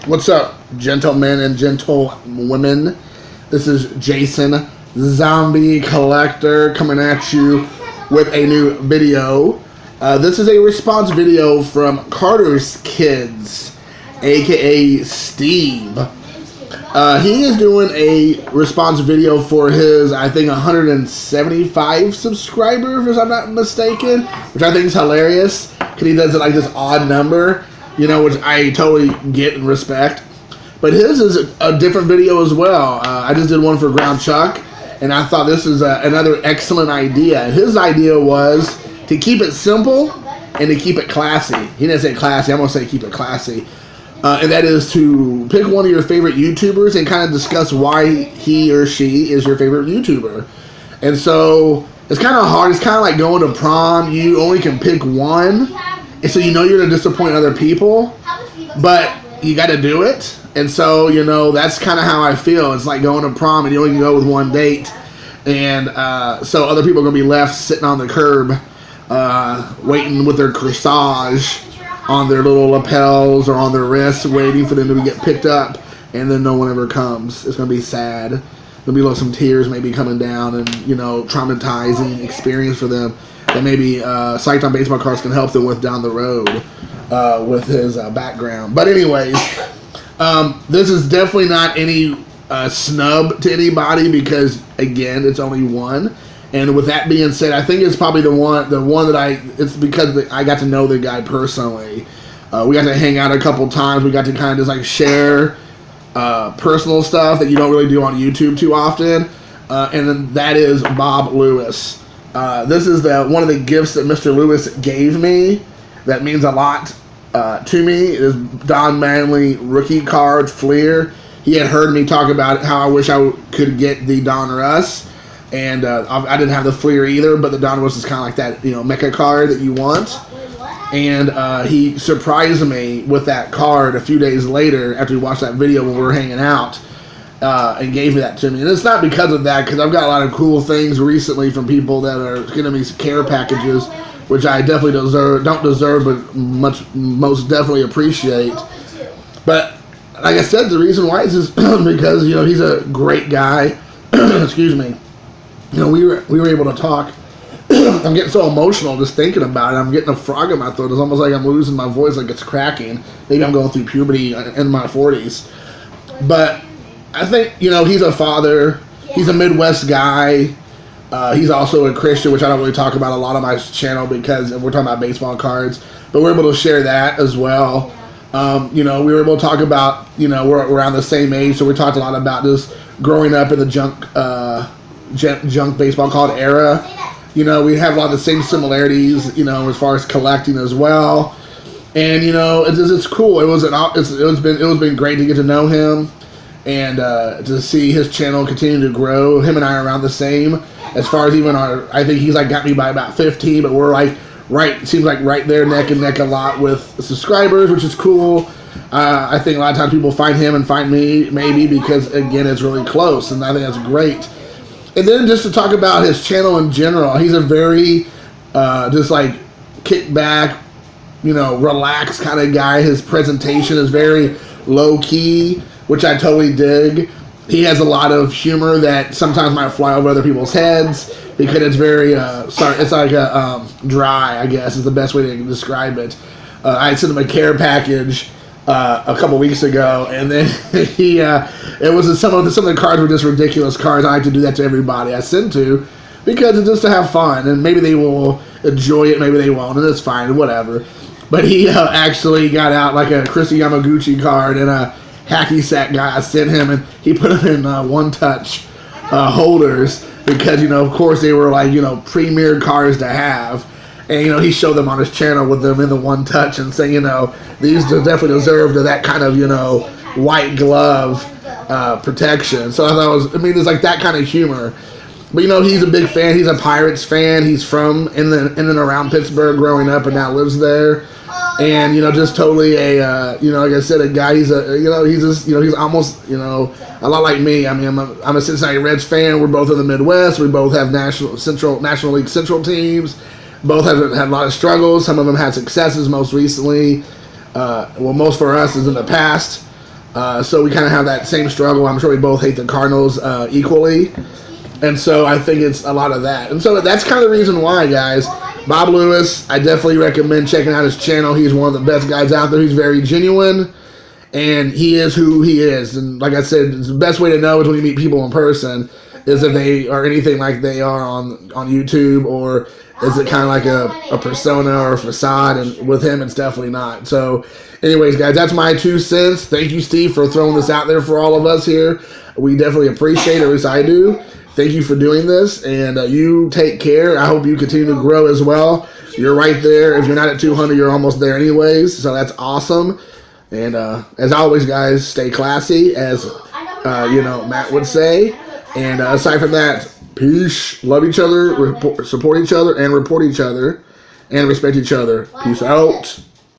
What's up, gentlemen and gentlewomen? This is Jason, Zombie Collector, coming at you with a new video. This is a response video from Carter's Kids, aka Steve. He is doing a response video for his, I think, 175 subscribers, if I'm not mistaken, which I think is hilarious, because he does it like this odd number, you know, which I totally get and respect. But his is a different video as well. I just did one for Ground Chuck, and I thought this is another excellent idea. His idea was to keep it simple and to keep it classy. He didn't say classy, I'm going to say keep it classy. And that is to pick one of your favorite YouTubers and kind of discuss why he or she is your favorite YouTuber. And so it's kind of hard. It's kind of like going to prom. You only can pick one. And so you know you're going to disappoint other people. But you got to do it. And so, you know, that's kind of how I feel. It's like going to prom and you only can go with one date. And so other people are going to be left sitting on the curb waiting with their corsage on their little lapels or on their wrists, waiting for them to get picked up, and then no one ever comes. It's going to be sad. There'll be some tears maybe coming down, and, you know, traumatizing experience for them that maybe Psyched on Baseball Cards can help them with down the road with his background. But anyways, this is definitely not any snub to anybody because, again, it's only one. And with that being said, I think it's probably the one that it's because I got to know the guy personally. We got to hang out a couple times. We got to kind of just like share personal stuff that you don't really do on YouTube too often. And then that is Bob Lewis. This is one of the gifts that Mr. Lewis gave me that means a lot to me. It is Don Manley rookie card Fleer. He had heard me talk about how I wish I could get the Don Russ. And I didn't have the Fleer either, but the Don Russ is kind of like that, you know, mecha card that you want. And he surprised me with that card a few days later after we watched that video when we were hanging out, and gave me that to me. And it's not because of that, because I've got a lot of cool things recently from people that are giving me care packages, which I definitely don't deserve, but most definitely appreciate. But like I said, the reason why is because, you know, he's a great guy. Excuse me. You know, we were able to talk. I'm getting so emotional just thinking about it. I'm getting a frog in my throat. It's almost like I'm losing my voice, like it's cracking. Maybe I'm going through puberty in my 40s. But I think, you know, he's a father. He's a Midwest guy. He's also a Christian, which I don't really talk about a lot on my channel because we're talking about baseball cards. But we're able to share that as well. You know, we were able to talk about, you know, we're around the same age, so we talked a lot about just growing up in the junk baseball card era. You know, we have a lot of the same similarities, you know, as far as collecting as well. And, you know, it's cool. It's been great to get to know him and to see his channel continue to grow. Him and I are around the same as far as even I think he's like got me by about 15, but we're like seems like right there neck and neck a lot with subscribers, which is cool. I think a lot of times people find him and find me maybe because, again, it's really close, and I think that's great. And then just to talk about his channel in general, he's a very just like kick back, you know, relaxed kind of guy. His presentation is very low key, which I totally dig. He has a lot of humor that sometimes might fly over other people's heads because it's very it's like a dry, I guess is the best way to describe it. I sent him a care package a couple weeks ago, and then it was some of the cards were just ridiculous cards. I like to do that to everybody I send to because it's just to have fun, and maybe they will enjoy it, maybe they won't, and it's fine, whatever. But he actually got out like a Chris Yamaguchi card and a hacky sack guy. I sent him, and he put them in one-touch holders because, you know, of course they were like, you know, premier cards to have. And, you know, he showed them on his channel with them in the one touch and saying, you know, these definitely deserve that kind of, you know, white glove protection. So I thought there's like that kind of humor. But, you know, he's a big fan. He's a Pirates fan. He's from in and around Pittsburgh growing up and now lives there. And, you know, just totally you know, like I said, a guy, he's almost, you know, a lot like me. I mean, I'm a Cincinnati Reds fan. We're both in the Midwest. We both have National League Central teams. Both have had a lot of struggles. Some of them had successes most recently. Most for us is in the past. So we kind of have that same struggle. I'm sure we both hate the Cardinals equally. And so I think it's a lot of that. And so that's kind of the reason why, guys. Bob Lewis, I definitely recommend checking out his channel. He's one of the best guys out there. He's very genuine. And he is who he is. And like I said, the best way to know is when you meet people in person is if they are anything like they are on YouTube, or is it kind of like a persona or a facade? And with him, it's definitely not. So anyways, guys, that's my 2 cents. Thank you, Steve, for throwing this out there for all of us here. We definitely appreciate it, at least I do. Thank you for doing this, and you take care. I hope you continue to grow as well. You're right there. If you're not at 200, you're almost there anyways, so that's awesome. And as always, guys, stay classy, as Matt would say. And aside from that, peace. Love each other, support each other, and report each other, and respect each other. Peace out.